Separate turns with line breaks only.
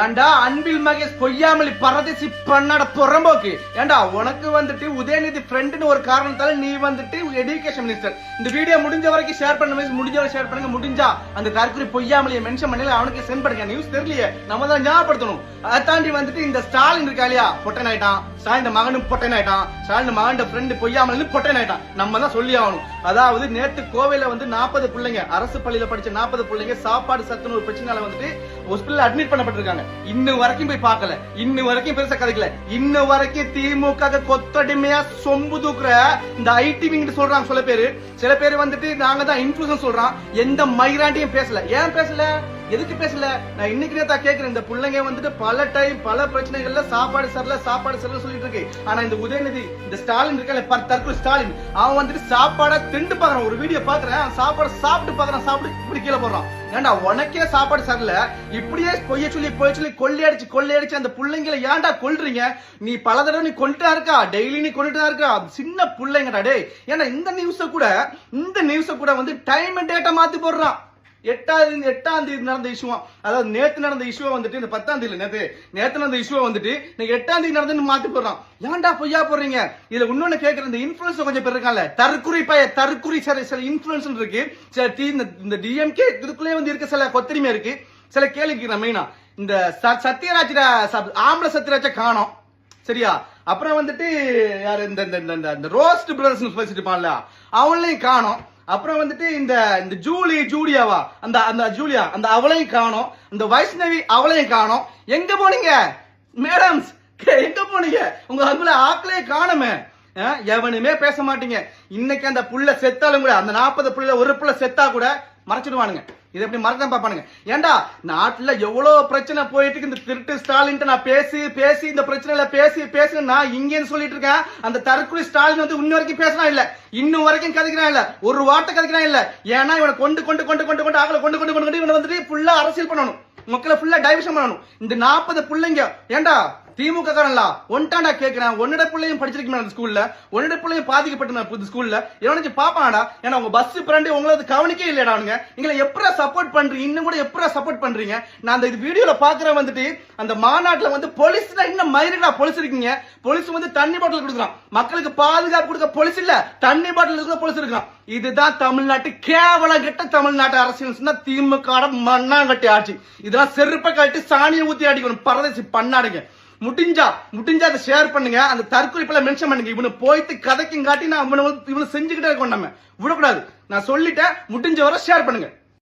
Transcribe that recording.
ஏண்டா அன்பில் மகேஷ் பொய்யாமலி பரதேசி பண்ணாட புறம்போக்கு ஏண்டா உனக்கு வந்துட்டு உதயநிதி ஃப்ரெண்ட்னு ஒரு காரணத்தால நீ வந்துட்டு எஜுகேஷன் மினிஸ்டர். இந்த வீடியோ முடிஞ்ச வரைக்கும் ஷேர் பண்ண முடிஞ்ச வரை ஷேர் பண்ணுங்க. முடிஞ்சா அந்த தற்கொலை பொய்யாமலியை மென்ஷன் பண்ணல அவனுக்கு சென்ட் பண்ணுங்க. நியூஸ் தெரியலையே நம்ம தான் ஞாபகப்படுத்தணும். அதை தாண்டி வந்துட்டு இந்த ஸ்டாலின் இருக்கா இல்லையா பொட்டன் ஆயிட்டான். ஸ்டாலின் மகனும் பொட்டன் ஆயிட்டான். ஸ்டாலின் மகன் ஃப்ரெண்ட் பொய்யாமலி பொட்டன் ஆயிட்டான். நம்ம தான் சொல்லி ஆகணும். அதாவது நேற்று கோவையில வந்து 40 பிள்ளைங்க அரசு பள்ளியில படிச்ச 40 பிள்ளைங்க சாப்பாடு சத்துன்னு ஒரு பிரச்சனால வந்துட்டு ஹாஸ்பிடல்ல அட்மிட் பண்ணப்பட்டிருக்காங்க. இன்னும் வரைக்கும் போய் பார்க்கல. இன்னும் வரைக்கும் பெருசா கதைக்கல. இன்னும் வரைக்கும் திமுக கொத்தடிமையா சொம்பு தூக்குற இந்த ஐடி விங் சொல்றாங்க சில பேர் வந்துட்டு நாங்க தான் இன்ஃபுளுசன் சொல்றான். எந்த மைக்ராண்டியும் பேசல. ஏன் பேசல? எதுக்கு பேசல? நான் இன்னைக்கு நேத்தா கேக்குறேன். இந்த பிள்ளைங்க வந்துட்டு பல டைம் பல பிரச்சனைகள்ல சாப்பாடு சரல சொல்லிட்டு இருக்கு. ஆனா இந்த உதயநிதி இந்த ஸ்டாலின் இருக்கல தற்கொலை ஸ்டாலின் அவன் வந்துட்டு சாப்பாட திண்டு பாக்குறான். ஒரு வீடியோ பாக்குறேன். சாப்பாடு சாப்பிட்டு பாக்குறான். சாப்பிட்டு இப்படி கீழே போடுறான். ஏன்டா உனக்கே சாப்பாடு சரல இப்படியே பொய்ய சொல்லி கொள்ளையடிச்சு அந்த பிள்ளைங்களை ஏன்டா கொல்றீங்க? நீ பல தடவை நீ கொண்டுட்டா இருக்கா. டெய்லி நீ கொண்டுட்டா இருக்கா. சின்ன பிள்ளைங்கடா டே. ஏன்னா இந்த நியூஸ கூட வந்து டைம் அண்ட் டேட்டா மாத்தி போடுறான். 8ஆம் தேதி நடந்த இஷ்யூவா, அதாவது நேத்து நடந்த இஷ்யூ வந்துட்டு இந்த 10ஆம் தேதி நேத்து நடந்த இஷ்யூ வந்துட்டு நீங்க 8ஆம் தேதி நடந்து மாத்தி போடுறான். ஏன்டா பொய்யா போடுறீங்க? இதுல இன்னொன்னு கேக்குற இந்த இன்ஃபுளுன்ஸ் கொஞ்சம் பேர் இருக்காங்கல்ல, தற்குறி சில இன்ஃபுளுன்ஸ் இருக்கு. சில இந்த டிஎம்கே இதுக்குள்ளே வந்து இருக்க சில கொத்தரிமை இருக்கு. சில கேள்விக்கு மெயினா இந்த சத்யராஜ் ஆம்பளை சத்யராஜ காணோம். சரியா? அப்புறம் வந்துட்டு யாரு இந்த ரோஸ்ட் பிரதர்ஸ் பேசிட்டு இருப்பான்ல அவங்களையும் காணோம். அப்புறம் வந்துட்டு இந்த ஜூலியாவா அந்த ஜூலியா அந்த அவளையும் காணோம். இந்த வைஷ்ணவி அவளையும் காணோம். எங்க போனீங்க மேடம்ஸ்? எங்க போனீங்க? உங்க அங்குல ஆக்களே காணுமே. எவனுமே பேச மாட்டீங்க. இன்னைக்கு அந்த புள்ள செத்தாலும் கூட அந்த 40 புள்ள ஒரு புள்ள செத்தா கூட மறைச்சிடுவானுங்க. இது எப்படி மறக்க பாப்பானுங்க? ஏண்டா நாட்டுல எவ்வளவு பிரச்சனை போயிட்டு இருக்கு. இந்த திருட்டு ஸ்டாலின் நான் பேசி இந்த பிரச்சனைல பேசி நான் இங்கேன்னு சொல்லிட்டு இருக்கேன். அந்த தற்கொலை ஸ்டாலின் வந்து இன்னும் வரைக்கும் பேசினா இல்ல. இன்னும் வரைக்கும் கதைக்கிறான் இல்ல. ஒரு வார்த்தை கதைக்கிறான் இல்ல. ஏன்னா இவனை கொண்டு ஆகல கொண்டு இவனை வந்துட்டு ஃபுல்லா அரசியல் பண்ணணும். மக்களை ஃபுல்லா டைவர்ஷன் பண்ணணும். இந்த 40 பிள்ளைங்க ஏண்டா திமுக காரன்ல ஒன்டாண்டா கேக்குறேன். ஒன்னட பிள்ளையும் படிச்சிருக்கீங்க அந்த ஸ்கூல்ல. ஒன்னட பிள்ளையும் பாதிக்கப்பட்ட ஸ்கூல்ல எவனுக்கு பாப்பாடா? ஏன்னா உங்க பஸ் பிராண்டி உங்களை கவனிக்கே இல்லையடா. நீங்க எப்படா சப்போர்ட் பண்றீங்க? இன்னும் கூட எப்படா சப்போர்ட் பண்றீங்க? நான் அந்த வீடியோல பாக்குறேன் வந்துட்டு அந்த மாநாட்டுல வந்து போலீஸ் இன்னும் மயிரடா போலீஸ் இருக்கீங்க. போலீஸ் வந்து தண்ணி பாட்டில் கொடுக்குறான். மக்களுக்கு பாதுகாப்பு கொடுக்க போலீஸ் இல்ல, தண்ணி பாட்டில் இருக்கிற போலீஸ் இருக்கான். இதுதான் தமிழ்நாட்டு கேவலம் கட்ட தமிழ்நாட்டு அரசியல் திமுக மண்ணாங்கட்டி ஆட்சி. இதெல்லாம் செருப்பை கட்டி சாணியை ஊத்தி அடிக்கணும். பரதேசி பண்ணாடுங்க. முடிஞ்சா அதை ஷேர் பண்ணுங்க. அந்த தற்கொலை மென்ஷன் பண்ணுங்க. இவனு போயிட்டு கதைக்கும் காட்டி நான் இவனை செஞ்சுக்கிட்டே இருக்கோம். நம்ம விடக்கூடாது. நான் சொல்லிட்டேன். முடிஞ்ச வரை ஷேர் பண்ணுங்க.